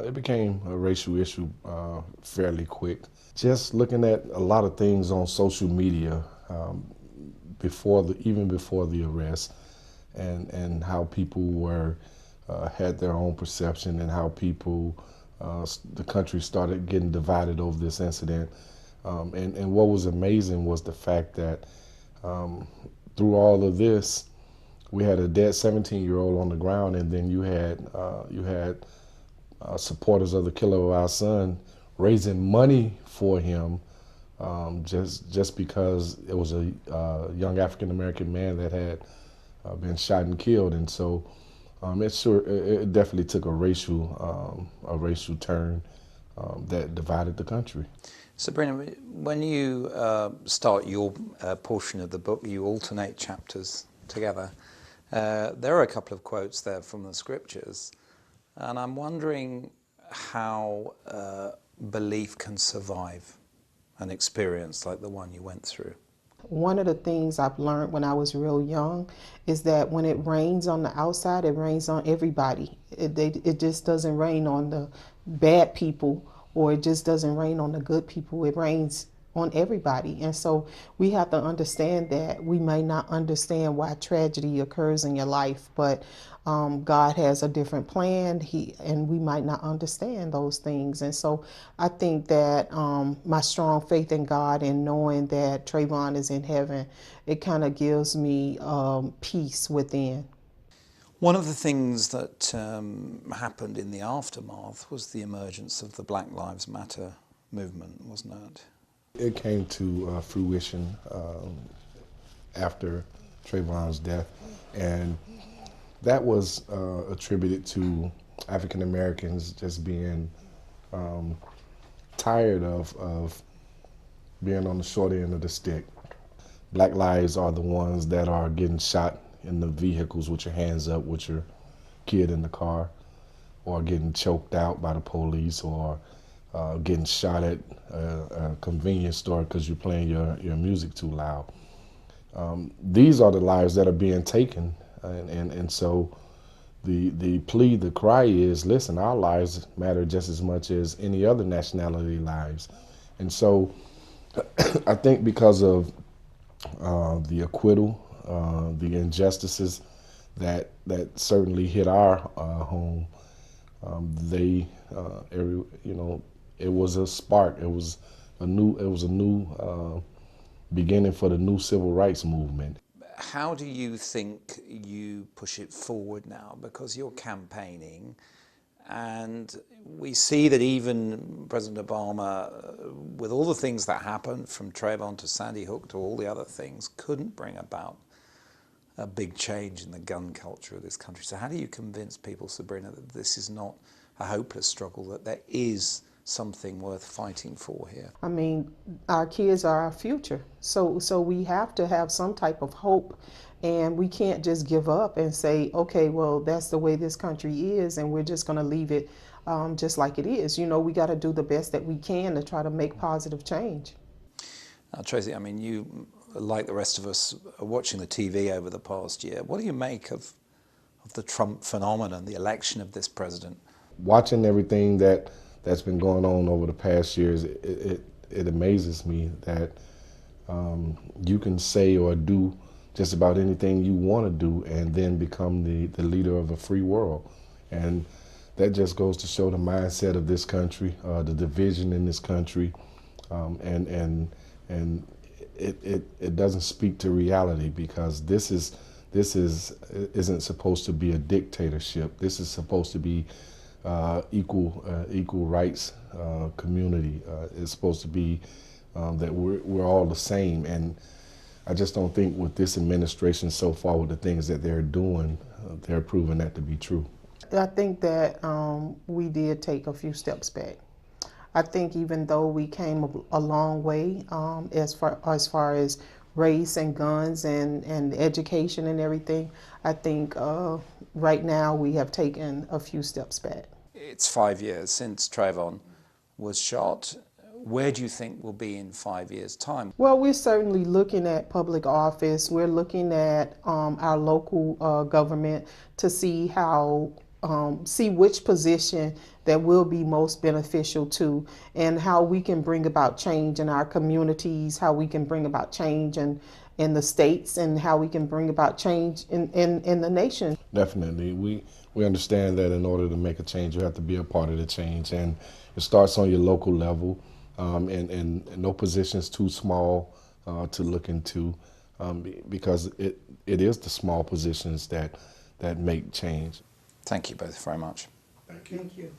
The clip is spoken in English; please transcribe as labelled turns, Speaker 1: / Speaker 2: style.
Speaker 1: It became a racial issue fairly quick. Just looking at a lot of things on social media even before the arrest, and how people were had their own perception, and how the country started getting divided over this incident. And what was amazing was the fact that through all of this, we had a dead 17-year-old on the ground, and then you had supporters of the killer of our son raising money for him, just because it was a young African American man that had been shot and killed. And so it definitely took a racial turn that divided the country.
Speaker 2: Sabrina, when you start your portion of the book, you alternate chapters together. There are a couple of quotes there from the scriptures, and I'm wondering how belief can survive an experience like the one you went through.
Speaker 3: One of the things I've learned when I was real young is that when it rains on the outside, it rains on everybody. It just doesn't rain on the bad people, or it just doesn't rain on the good people. It rains on everybody. And so we have to understand that we may not understand why tragedy occurs in your life, but God has a different plan, and we might not understand those things. And so I think that my strong faith in God and knowing that Trayvon is in heaven, it kind of gives me peace within.
Speaker 2: One of the things that happened in the aftermath was the emergence of the Black Lives Matter movement, wasn't it?
Speaker 1: It came to fruition after Trayvon's death, and that was attributed to African Americans just being tired of being on the short end of the stick. Black lives are the ones that are getting shot in the vehicles with your hands up with your kid in the car, or getting choked out by the police, or getting shot at a convenience store because you're playing your music too loud. These are the lives that are being taken, and so the cry is, listen, our lives matter just as much as any other nationality lives. And so I think because of the acquittal, the injustices that certainly hit our home, it was a spark. It was a new beginning for the new civil rights movement.
Speaker 2: How do you think you push it forward now? Because you're campaigning, and we see that even President Obama, with all the things that happened, from Trayvon to Sandy Hook to all the other things, couldn't bring about a big change in the gun culture of this country. So how do you convince people, Sybrina, that this is not a hopeless struggle, that there is something worth fighting for here?
Speaker 3: I mean, our kids are our future. So we have to have some type of hope, and we can't just give up and say, okay, well, that's the way this country is, and we're just going to leave it just like it is. We got to do the best that we can to try to make positive change.
Speaker 2: Tracy, I mean, you, like the rest of us, are watching the TV over the past year. What do you make of the Trump phenomenon, the election of this president?
Speaker 1: Watching everything that's been going on over the past years, it amazes me that you can say or do just about anything you want to do and then become the leader of a free world. And that just goes to show the mindset of this country, the division in this country, and it doesn't speak to reality, because this isn't supposed to be a dictatorship. This is supposed to be equal rights community. It's supposed to be that we're all the same. And I just don't think with this administration so far, with the things that they're doing, they're proving that to be true.
Speaker 3: I think that we did take a few steps back. I think even though we came a long way as far as race and guns and education and everything, I think right now we have taken a few steps back.
Speaker 2: It's 5 years since Trayvon was shot. Where do you think we'll be in 5 years' time?
Speaker 3: Well, we're certainly looking at public office. We're looking at our local government to see how see which position that will be most beneficial to, and how we can bring about change in our communities, how we can bring about change in the states, and how we can bring about change in the nation.
Speaker 1: Definitely. We understand that in order to make a change, you have to be a part of the change. And it starts on your local level. And no position is too small to look into, because it is the small positions that make change.
Speaker 2: Thank you both very much.
Speaker 1: Thank you.
Speaker 3: Thank you.